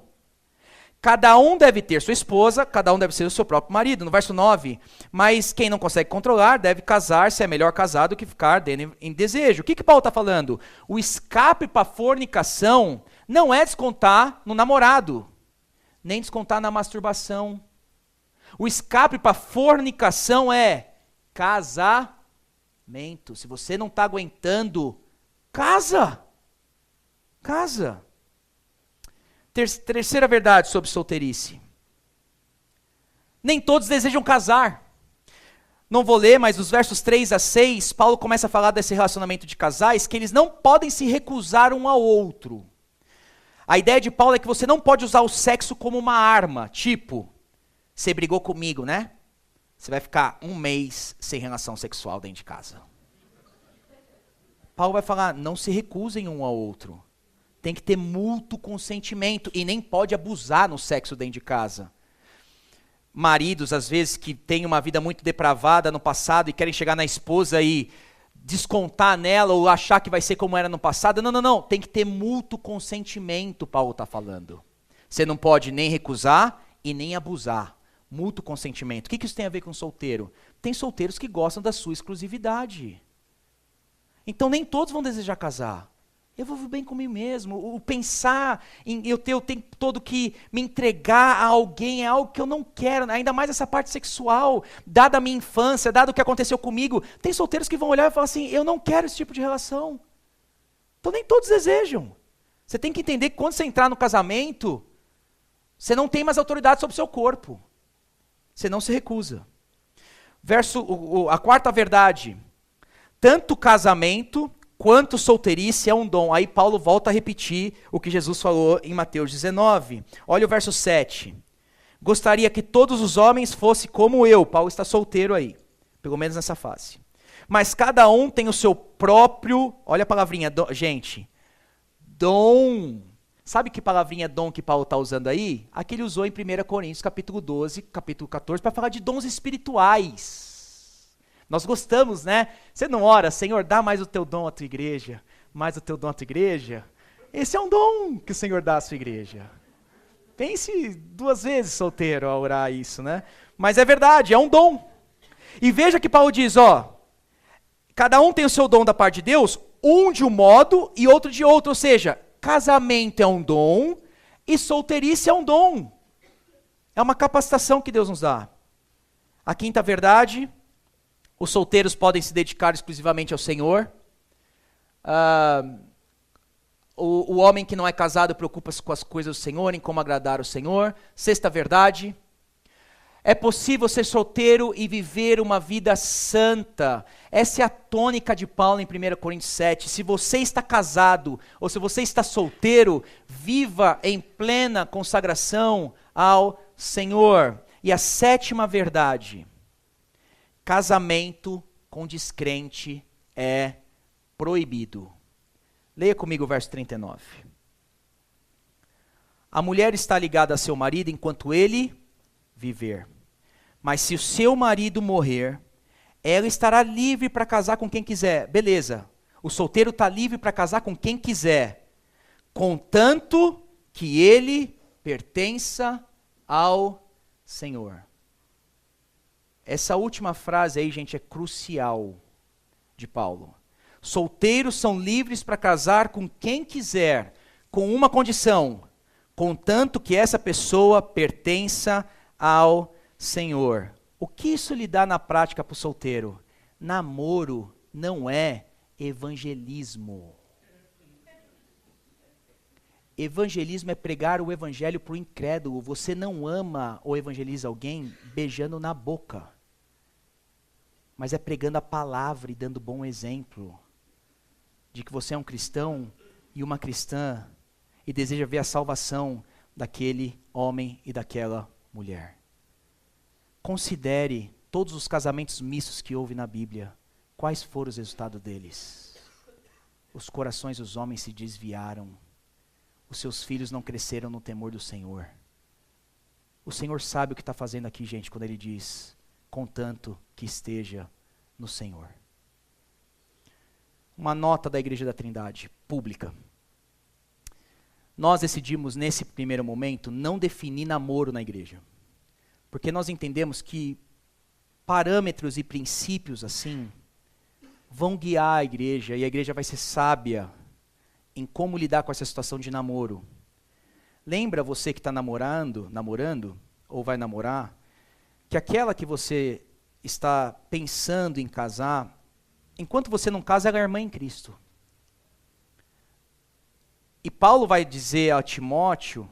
cada um deve ter sua esposa, cada um deve ser o seu próprio marido. No verso 9, mas quem não consegue controlar deve casar-se, é melhor casado que ficar em desejo. O que Paulo está falando? O escape para a fornicação não é descontar no namorado, nem descontar na masturbação. O escape para a fornicação é casamento. Se você não está aguentando, casa. Casa. Terceira verdade sobre solteirice. Nem todos desejam casar. Não vou ler, mas nos versos 3 a 6, Paulo começa a falar desse relacionamento de casais, que eles não podem se recusar um ao outro. A ideia de Paulo é que você não pode usar o sexo como uma arma. Tipo, você brigou comigo, né? Você vai ficar 1 mês sem relação sexual dentro de casa. Paulo vai falar, não se recusem um ao outro. Tem que ter mútuo consentimento e nem pode abusar no sexo dentro de casa. Maridos, às vezes, que têm uma vida muito depravada no passado e querem chegar na esposa e descontar nela ou achar que vai ser como era no passado. Não. Tem que ter mútuo consentimento, Paulo está falando. Você não pode nem recusar e nem abusar. Mútuo consentimento. O que isso tem a ver com solteiro? Tem solteiros que gostam da sua exclusividade. Então nem todos vão desejar casar. Eu vou viver bem comigo mesmo. O pensar em eu ter o tempo todo que me entregar a alguém é algo que eu não quero. Ainda mais essa parte sexual, dada a minha infância, dado o que aconteceu comigo. Tem solteiros que vão olhar e falar assim, eu não quero esse tipo de relação. Então nem todos desejam. Você tem que entender que quando você entrar no casamento, você não tem mais autoridade sobre o seu corpo. Você não se recusa. A quarta verdade. Tanto casamento quanto solteirice é um dom. Aí Paulo volta a repetir o que Jesus falou em Mateus 19. Olha o verso 7. Gostaria que todos os homens fossem como eu. Paulo está solteiro aí, pelo menos nessa fase. Mas cada um tem o seu próprio, olha a palavrinha, gente, dom. Sabe que palavrinha dom que Paulo está usando aí? A que ele usou em 1 Coríntios capítulo 12, capítulo 14, para falar de dons espirituais. Nós gostamos, né? Você não ora, Senhor, dá mais o teu dom à tua igreja, mais o teu dom à tua igreja. Esse é um dom que o Senhor dá à sua igreja. Pense 2 vezes, solteiro, a orar isso, né? Mas é verdade, é um dom. E veja que Paulo diz, cada um tem o seu dom da parte de Deus, um de um modo e outro de outro. Ou seja, casamento é um dom e solteirice é um dom. É uma capacitação que Deus nos dá. A quinta verdade, os solteiros podem se dedicar exclusivamente ao Senhor. O homem que não é casado preocupa-se com as coisas do Senhor, em como agradar o Senhor. Sexta verdade, é possível ser solteiro e viver uma vida santa. Essa é a tônica de Paulo em 1 Coríntios 7. Se você está casado ou se você está solteiro, viva em plena consagração ao Senhor. E a sétima verdade, casamento com descrente é proibido. Leia comigo o verso 39. A mulher está ligada a seu marido enquanto ele viver. Mas se o seu marido morrer, ela estará livre para casar com quem quiser. Beleza. O solteiro está livre para casar com quem quiser, contanto que ele pertença ao Senhor. Essa última frase aí, gente, é crucial de Paulo. Solteiros são livres para casar com quem quiser, com uma condição, contanto que essa pessoa pertença ao Senhor. O que isso lhe dá na prática para o solteiro? Namoro não é evangelismo. Evangelismo é pregar o evangelho para o incrédulo. Você não ama ou evangeliza alguém beijando na boca. mas é pregando a palavra e dando bom exemplo de que você é um cristão e uma cristã e deseja ver a salvação daquele homem e daquela mulher. Considere todos os casamentos mistos que houve na Bíblia. Quais foram os resultados deles? Os corações dos homens se desviaram. Os seus filhos não cresceram no temor do Senhor. O Senhor sabe o que está fazendo aqui, gente, quando Ele diz, contanto que esteja no Senhor. Uma nota da Igreja da Trindade, pública. Nós decidimos, nesse primeiro momento, não definir namoro na igreja. Porque nós entendemos que parâmetros e princípios assim vão guiar a igreja e a igreja vai ser sábia em como lidar com essa situação de namoro. Lembra você que está namorando, ou vai namorar, que aquela que você está pensando em casar, enquanto você não casa, ela é irmã em Cristo. E Paulo vai dizer a Timóteo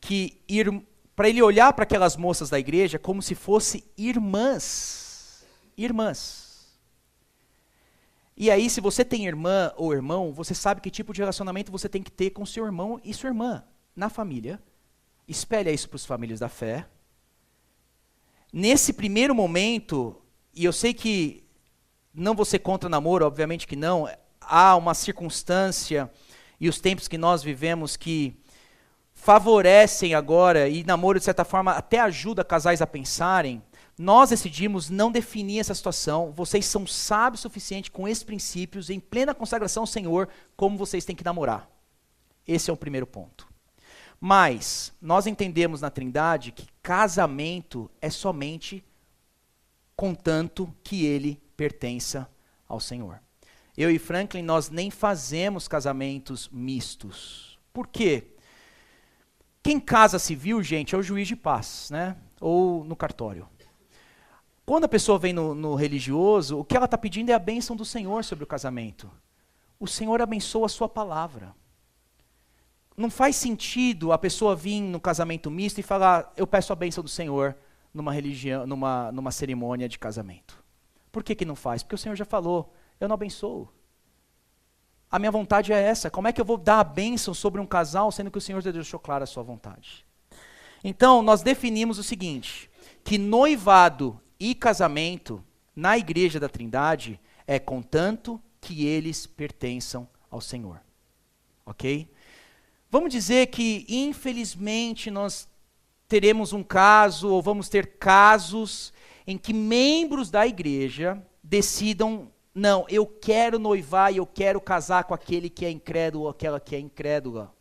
que para ele olhar para aquelas moças da igreja como se fossem irmãs. Irmãs. E aí, se você tem irmã ou irmão, você sabe que tipo de relacionamento você tem que ter com seu irmão e sua irmã na família. Espelha isso para os famílias da fé. Nesse primeiro momento, e eu sei que não vou ser contra namoro, obviamente que não, há uma circunstância e os tempos que nós vivemos que favorecem agora, e namoro de certa forma até ajuda casais a pensarem, nós decidimos não definir essa situação. Vocês são sábios o suficiente com esses princípios, em plena consagração ao Senhor, como vocês têm que namorar. Esse é o primeiro ponto. Mas nós entendemos na Trindade que casamento é somente contanto que ele pertença ao Senhor. Eu e Franklin, nós nem fazemos casamentos mistos. Por quê? Quem casa civil, gente, é o juiz de paz, né? Ou no cartório. Quando a pessoa vem no religioso, o que ela está pedindo é a bênção do Senhor sobre o casamento. O Senhor abençoa a sua palavra. Não faz sentido a pessoa vir no casamento misto e falar, eu peço a bênção do Senhor numa religião, numa cerimônia de casamento. Por que não faz? Porque o Senhor já falou, eu não abençoo. A minha vontade é essa. Como é que eu vou dar a bênção sobre um casal, sendo que o Senhor já deixou clara a sua vontade? Então, nós definimos o seguinte, que noivado e casamento na Igreja da Trindade é contanto que eles pertençam ao Senhor. Ok? Vamos dizer que, infelizmente, nós teremos um caso, ou vamos ter casos, em que membros da igreja decidam, não, eu quero noivar e eu quero casar com aquele que é incrédulo ou aquela que é incrédula.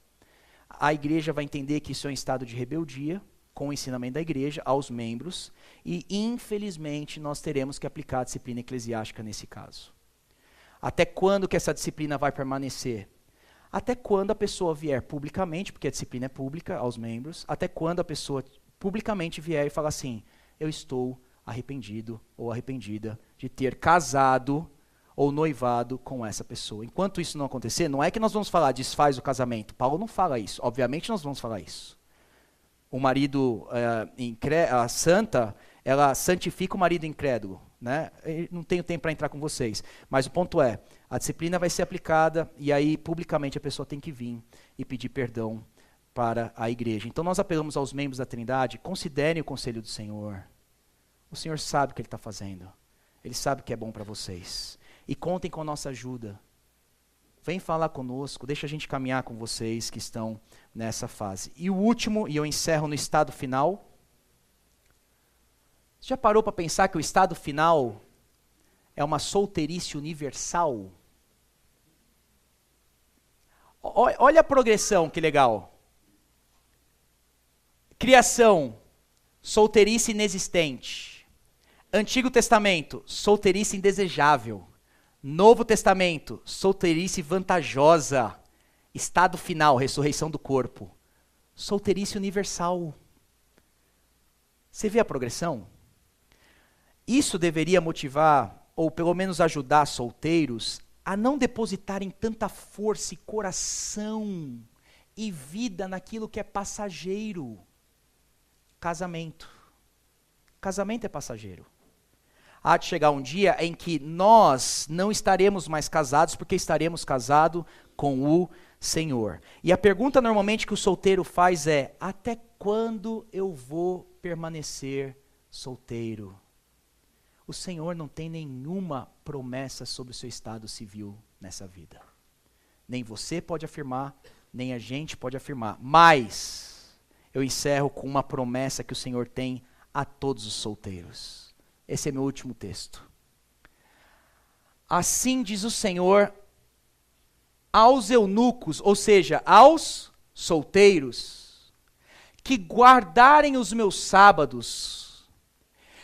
A igreja vai entender que isso é um estado de rebeldia, com o ensinamento da igreja, aos membros, e infelizmente nós teremos que aplicar a disciplina eclesiástica nesse caso. Até quando que essa disciplina vai permanecer? Até quando a pessoa vier publicamente, porque a disciplina é pública aos membros, até quando a pessoa publicamente vier e falar assim, eu estou arrependido ou arrependida de ter casado ou noivado com essa pessoa. Enquanto isso não acontecer, não é que nós vamos falar, desfaz o casamento. Paulo não fala isso. Obviamente nós vamos falar isso. O marido, a santa, ela santifica o marido incrédulo. Né? Eu não tenho tempo para entrar com vocês. Mas o ponto é, a disciplina vai ser aplicada e aí publicamente a pessoa tem que vir e pedir perdão para a igreja. Então nós apelamos aos membros da Trindade, considerem o conselho do Senhor. O Senhor sabe o que Ele está fazendo. Ele sabe o que é bom para vocês. E contem com a nossa ajuda. Vem falar conosco, deixa a gente caminhar com vocês que estão nessa fase. E o último, e eu encerro no estado final. Você já parou para pensar que o estado final é uma solteirice universal? Olha a progressão, que legal. Criação, solteirice inexistente. Antigo Testamento, solteirice indesejável. Novo Testamento, solteirice vantajosa. Estado final, ressurreição do corpo. Solteirice universal. Você vê a progressão? Isso deveria motivar, ou pelo menos ajudar solteiros, a não depositarem tanta força e coração e vida naquilo que é passageiro. Casamento. Casamento é passageiro. Há de chegar um dia em que nós não estaremos mais casados, porque estaremos casados com o Senhor. E a pergunta normalmente que o solteiro faz é: até quando eu vou permanecer solteiro? O Senhor não tem nenhuma promessa sobre o seu estado civil nessa vida. Nem você pode afirmar, nem a gente pode afirmar. Mas eu encerro com uma promessa que o Senhor tem a todos os solteiros. Esse é meu último texto. Assim diz o Senhor aos eunucos, ou seja, aos solteiros, que guardarem os meus sábados,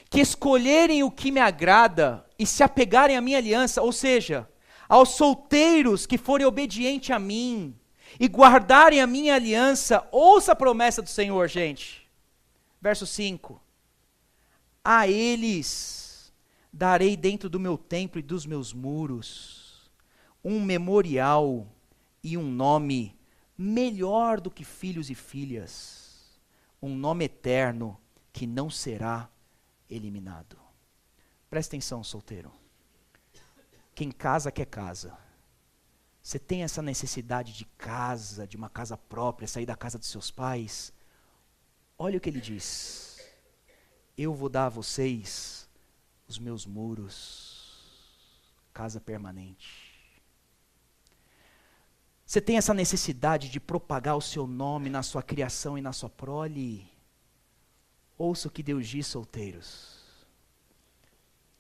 que escolherem o que me agrada e se apegarem à minha aliança, ou seja, aos solteiros que forem obedientes a mim e guardarem a minha aliança. Ouça a promessa do Senhor, gente. Verso 5. A eles darei dentro do meu templo e dos meus muros um memorial e um nome melhor do que filhos e filhas, um nome eterno que não será eliminado. Presta atenção, solteiro. Quem casa quer casa. Você tem essa necessidade de casa, de uma casa própria, sair da casa dos seus pais? Olha o que ele diz. Eu vou dar a vocês os meus muros, casa permanente. Você tem essa necessidade de propagar o seu nome na sua criação e na sua prole? Ouça o que Deus diz, solteiros.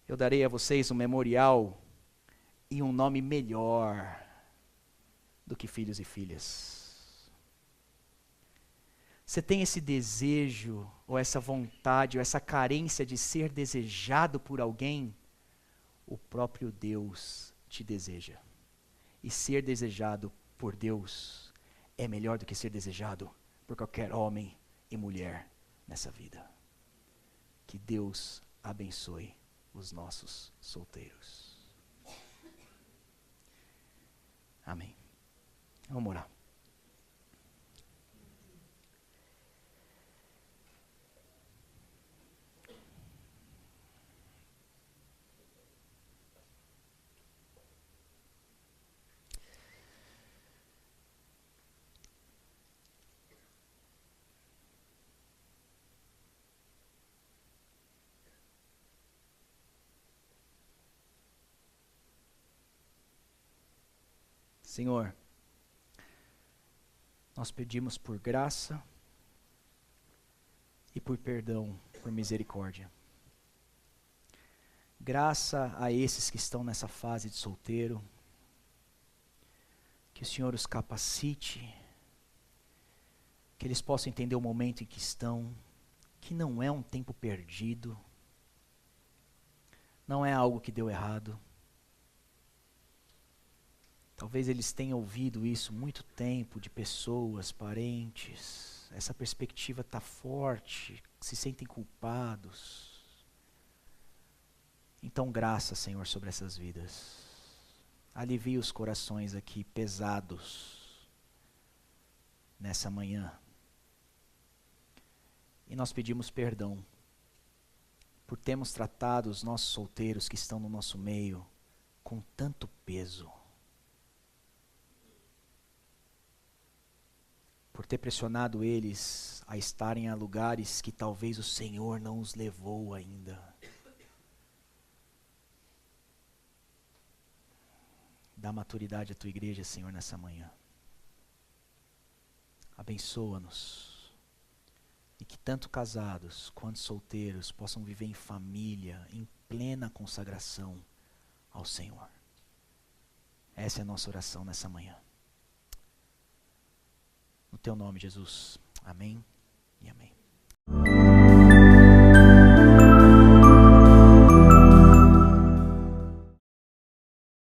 Eu darei a vocês um memorial e um nome melhor do que filhos e filhas. Você tem esse desejo, ou essa vontade, ou essa carência de ser desejado por alguém? O próprio Deus te deseja. E ser desejado por Deus é melhor do que ser desejado por qualquer homem e mulher nessa vida. Que Deus abençoe os nossos solteiros. Amém. Vamos orar. Senhor, nós pedimos por graça e por perdão, por misericórdia. Graça a esses que estão nessa fase de solteiro, que o Senhor os capacite, que eles possam entender o momento em que estão, que não é um tempo perdido, não é algo que deu errado. Talvez eles tenham ouvido isso muito tempo de pessoas, parentes. Essa perspectiva está forte, se sentem culpados. Então, graça, Senhor, sobre essas vidas. Alivia os corações aqui pesados nessa manhã. E nós pedimos perdão por termos tratado os nossos solteiros que estão no nosso meio com tanto peso. Por ter pressionado eles a estarem a lugares que talvez o Senhor não os levou ainda. Dá maturidade à tua igreja, Senhor, nessa manhã. Abençoa-nos. E que tanto casados quanto solteiros possam viver em família, em plena consagração ao Senhor. Essa é a nossa oração nessa manhã. No teu nome, Jesus. Amém e amém.